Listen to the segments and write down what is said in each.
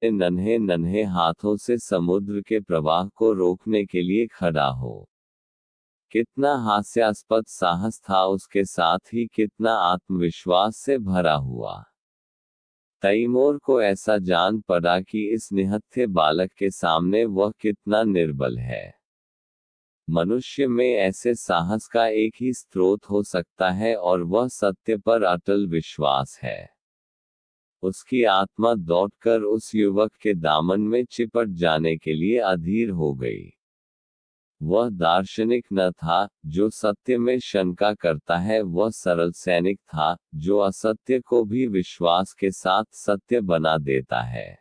नन्हे नन्हे हाथों से समुद्र के प्रवाह को रोकने के लिए खड़ा हो। कितना हास्यास्पद साहस था, उसके साथ ही कितना आत्मविश्वास से भरा हुआ। तैमूर को ऐसा जान पड़ा कि इस निहत्थे बालक के सामने वह कितना निर्बल है। मनुष्य में ऐसे साहस का एक ही स्रोत हो सकता है और वह सत्य पर अटल विश्वास है। उसकी आत्मा दौड़कर उस युवक के दामन में चिपट जाने के लिए अधीर हो गई। वह दार्शनिक न था, जो सत्य में शंका करता है, वह सरल सैनिक था, जो असत्य को भी विश्वास के साथ सत्य बना देता है।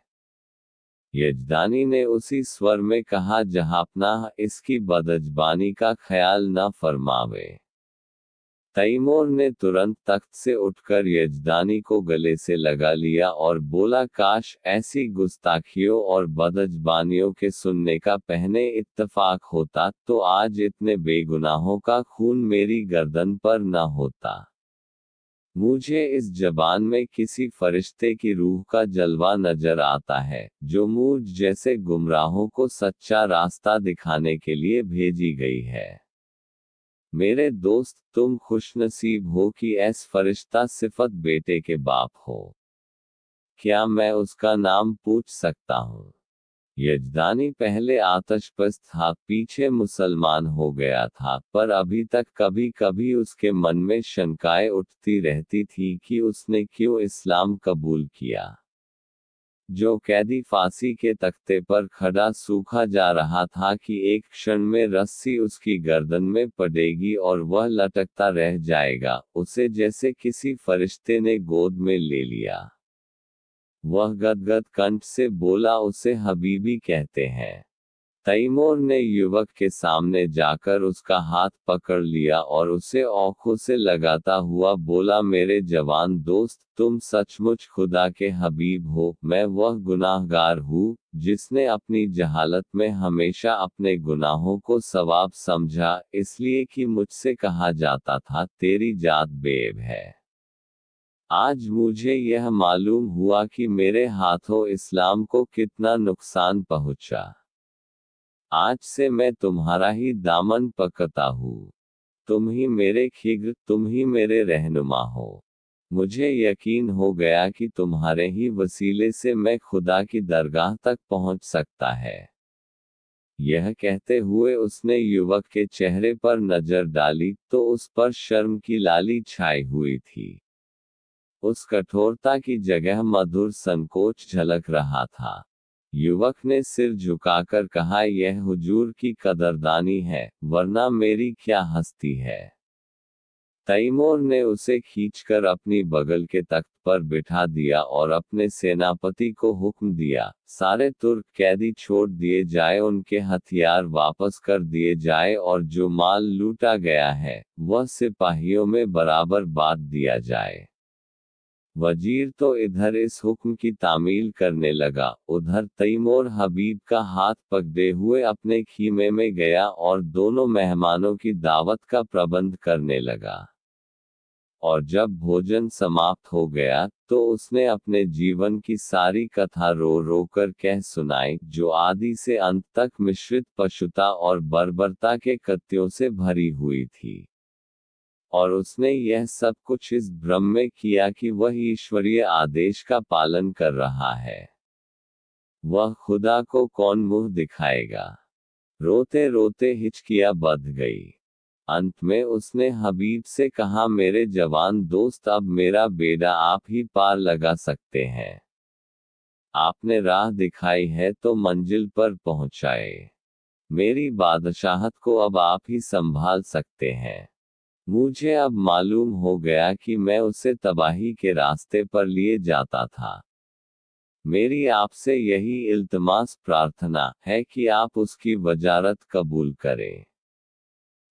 यजदानी ने उसी स्वर में कहा, जहापना, इसकी बदजबानी का ख्याल न फरमावे। तैमूर ने तुरंत तख्त से उठकर यजदानी को गले से लगा लिया और बोला, काश ऐसी गुस्ताखियों और बदजबानियों के सुनने का पहले इत्तफाक होता तो आज इतने बेगुनाहों का खून मेरी गर्दन पर न होता। मुझे इस जबान में किसी फरिश्ते की रूह का जलवा नजर आता है, जो मुझ जैसे गुमराहों को सच्चा रास्ता दिखाने के लिए भेजी गई है। मेरे दोस्त, तुम खुशनसीब हो कि ऐस फरिश्ता सिफत बेटे के बाप हो। क्या मैं उसका नाम पूछ सकता हूँ? यजदानी पहले आतशबाज था, पीछे मुसलमान हो गया था, पर अभी तक कभी कभी उसके मन में शंकाएं उठती रहती थी कि उसने क्यों इस्लाम कबूल किया। जो कैदी फांसी के तख्ते पर खड़ा सूखा जा रहा था कि एक क्षण में रस्सी उसकी गर्दन में पड़ेगी और वह लटकता रह जाएगा, उसे जैसे किसी फरिश्ते ने गोद में ले लिया। वह गदगद कंठ से बोला, उसे हबीबी कहते हैं। तैमूर ने युवक के सामने जाकर उसका हाथ पकड़ लिया और उसे आंखों से लगाता हुआ बोला, मेरे जवान दोस्त, तुम सचमुच खुदा के हबीब हो। मैं वह गुनाहगार हूँ, जिसने अपनी जहालत में हमेशा अपने गुनाहों को सवाब समझा, इसलिए कि मुझसे कहा जाता था, तेरी जात बेब है। आज मुझे यह मालूम हुआ कि मेरे हाथों इस्लाम को कितना नुकसान पहुंचा। आज से मैं तुम्हारा ही दामन पकड़ता हूँ। तुम ही मेरे खिग, तुम ही मेरे रहनुमा हो। मुझे यकीन हो गया कि तुम्हारे ही वसीले से मैं खुदा की दरगाह तक पहुंच सकता है। यह कहते हुए उसने युवक के चेहरे पर नजर डाली तो उस पर शर्म की लाली छाई हुई थी। उस कठोरता की जगह मधुर संकोच झलक रहा था। युवक ने सिर झुकाकर कहा, यह हुजूर की कदरदानी है, वरना मेरी क्या हस्ती है। तैमूर ने उसे खींचकर अपनी बगल के तख्त पर बिठा दिया और अपने सेनापति को हुक्म दिया, सारे तुर्क कैदी छोड़ दिए जाए, उनके हथियार वापस कर दिए जाए और जो माल लूटा गया है, वह सिपाहियों में बराबर बांट दिया जाए। वजीर तो इधर इस हुक्म की तामील करने लगा, उधर तैमूर हबीब का हाथ पकड़े हुए अपने खीमे में गया और दोनों मेहमानों की दावत का प्रबंध करने लगा। और जब भोजन समाप्त हो गया, तो उसने अपने जीवन की सारी कथा रो रो कर कह सुनाई, जो आदि से अंत तक मिश्रित पशुता और बर्बरता के कृत्यों से भरी हुई थी। और उसने यह सब कुछ इस भ्रम में किया कि वह ईश्वरीय आदेश का पालन कर रहा है। वह खुदा को कौन मुंह दिखाएगा। रोते रोते हिचकियां बंध गई। अंत में उसने हबीब से कहा, मेरे जवान दोस्त, अब मेरा बेड़ा आप ही पार लगा सकते हैं। आपने राह दिखाई है तो मंजिल पर पहुंचाए। मेरी बादशाहत को अब आप ही संभाल सकते हैं। मुझे अब मालूम हो गया कि मैं उसे तबाही के रास्ते पर लिए जाता था। मेरी आपसे यही इल्तमास प्रार्थना है कि आप उसकी वजारत कबूल करें।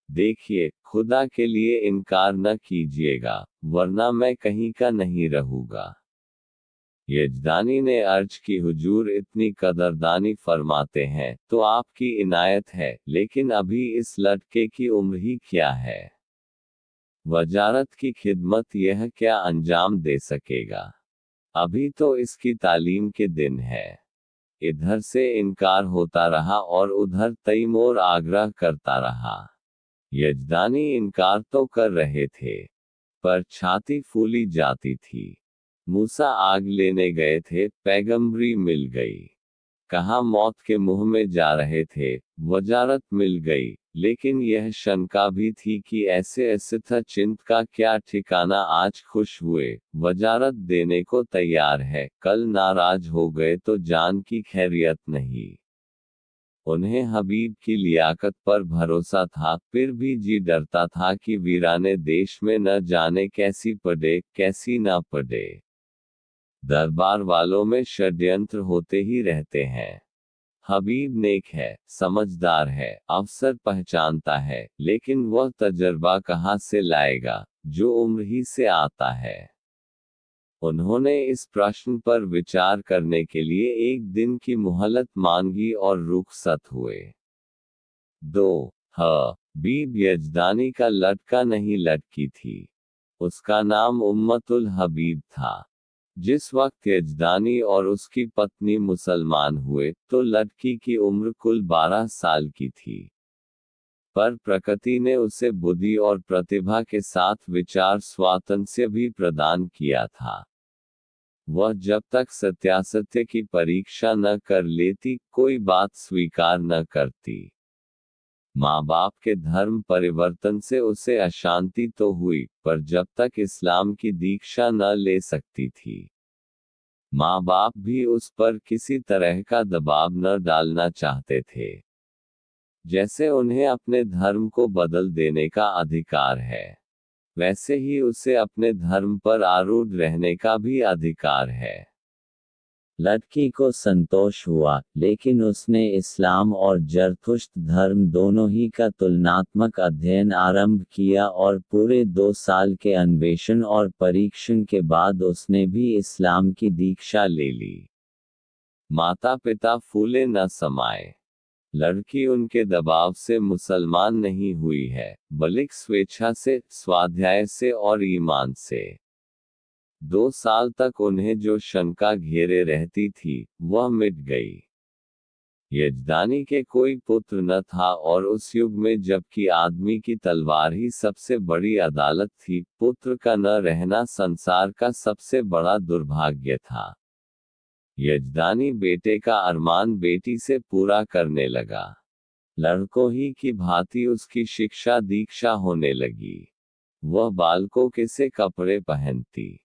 देखिए, खुदा के लिए इनकार न कीजिएगा, वरना मैं कहीं का नहीं रहूँगा। यजदानी ने अर्ज की, हुजूर इतनी कदरदानी फरमाते हैं तो आपकी इनायत है, लेकिन अभी इस लड़के की उम्र ही क्या है। वजारत की खिदमत यह क्या अंजाम दे सकेगा। अभी तो इसकी तालीम के दिन है। इधर से इनकार होता रहा और उधर तैमूर आग्रह करता रहा। यजदानी इनकार तो कर रहे थे, पर छाती फूली जाती थी। मूसा आग लेने गए थे, पैगंबरी मिल गई। कहाँ मौत के मुंह में जा रहे थे, वजारत मिल गई। लेकिन यह शंका भी थी कि ऐसे था चिंत का क्या ठिकाना। आज खुश हुए, वजारत देने को तैयार है, कल नाराज हो गए तो जान की खैरियत नहीं। उन्हें हबीब की लियाकत पर भरोसा था, फिर भी जी डरता था कि वीराने देश में न जाने कैसी पड़े कैसी ना पड़े। दरबार वालों में षड्यंत्र होते ही रहते हैं। हबीब नेक है, समझदार है, अफसर पहचानता है, लेकिन वह तजर्बा कहाँ से लाएगा, जो उम्र ही से आता है। उन्होंने इस प्रश्न पर विचार करने के लिए एक दिन की मोहलत मांगी और रुखसत हुए। 2 हबीब यजदानी का लड़का नहीं लड़की थी। उसका नाम उम्मतुल हबीब था। जिस वक्त यजदानी और उसकी पत्नी मुसलमान हुए, तो लड़की की उम्र कुल 12 साल की थी। पर प्रकृति ने उसे बुद्धि और प्रतिभा के साथ विचार स्वातंत्र्य भी प्रदान किया था। वह जब तक सत्यासत्य की परीक्षा न कर लेती, कोई बात स्वीकार न करती। माँ बाप के धर्म परिवर्तन से उसे अशांति तो हुई, पर जब तक इस्लाम की दीक्षा न ले सकती थी। माँ बाप भी उस पर किसी तरह का दबाव न डालना चाहते थे। जैसे उन्हें अपने धर्म को बदल देने का अधिकार है, वैसे ही उसे अपने धर्म पर आरूढ़ रहने का भी अधिकार है। लड़की को संतोष हुआ, लेकिन उसने इस्लाम और जरथुश्त धर्म दोनों ही का तुलनात्मक अध्ययन आरंभ किया और पूरे 2 साल के अन्वेषण और परीक्षण के बाद उसने भी इस्लाम की दीक्षा ले ली। माता पिता फूले न समाये। लड़की उनके दबाव से मुसलमान नहीं हुई है, बल्कि स्वेच्छा से, स्वाध्याय से और ईमान से। 2 साल तक उन्हें जो शंका घेरे रहती थी, वह मिट गई। यजदानी के कोई पुत्र न था और उस युग में जबकि आदमी की तलवार ही सबसे बड़ी अदालत थी, पुत्र का न रहना संसार का सबसे बड़ा दुर्भाग्य था। यजदानी बेटे का अरमान बेटी से पूरा करने लगा। लड़कों ही की भांति उसकी शिक्षा दीक्षा होने लगी। वह बालकों के से कपड़े पहनती,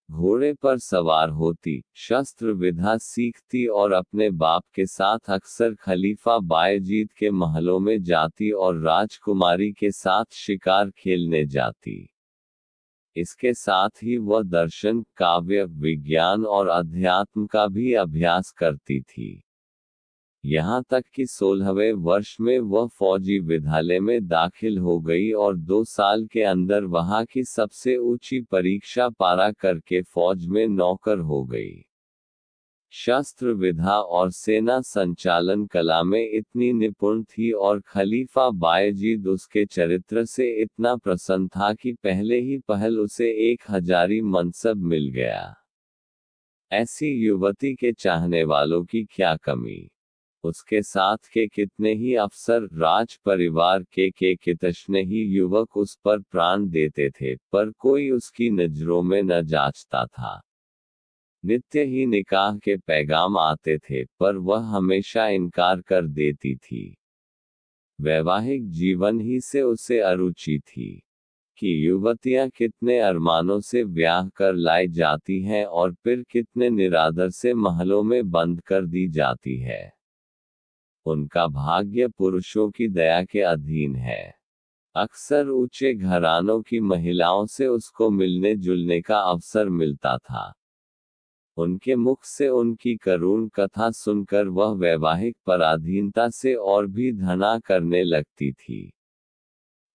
घोड़े पर सवार होती, शस्त्र विधा सीखती और अपने बाप के साथ अक्सर खलीफा बायजीद के महलों में जाती और राजकुमारी के साथ शिकार खेलने जाती। इसके साथ ही वह दर्शन, काव्य, विज्ञान और अध्यात्म का भी अभ्यास करती थी। यहाँ तक कि 16वें वर्ष में वह फौजी विद्यालय में दाखिल हो गई और 2 साल के अंदर वहाँ की सबसे ऊंची परीक्षा पारा करके फौज में नौकर हो गई। शस्त्र विधा और सेना संचालन कला में इतनी निपुण थी और खलीफा बायजीद उसके चरित्र से इतना प्रसन्न था कि पहले ही पहल उसे 1000 मनसब मिल गया। ऐसी युवती के चाहने वालों की क्या कमी। उसके साथ के कितने ही अफसर, राज परिवार के कितने ही युवक उस पर प्राण देते थे, पर कोई उसकी नजरों में न जांचता था। नित्य ही निकाह के पैगाम आते थे, पर वह हमेशा इनकार कर देती थी। वैवाहिक जीवन ही से उसे अरुचि थी कि युवतियां कितने अरमानों से ब्याह कर लाई जाती हैं और फिर कितने निरादर से महलों में बंद कर दी जाती है। उनका भाग्य पुरुषों की दया के अधीन है। अक्सर ऊंचे घरानों की महिलाओं से उसको मिलने जुलने का अवसर मिलता था। उनके मुख से उनकी करुण कथा सुनकर वह वैवाहिक पराधीनता से और भी घृणा करने लगती थी।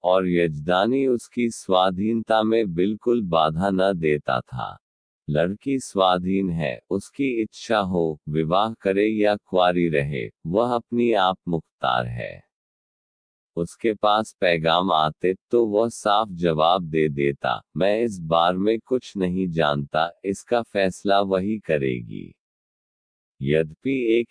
और यजदानी उसकी स्वाधीनता में बिल्कुल बाधा न देता था। लड़की स्वाधीन है, उसकी इच्छा हो, विवाह करे या कुंवारी रहे, वह अपनी आप मुख्तार है। उसके पास पैगाम आते तो वह साफ जवाब दे देता, मैं इस बार में कुछ नहीं जानता, इसका फैसला वही करेगी। यद्यपि एक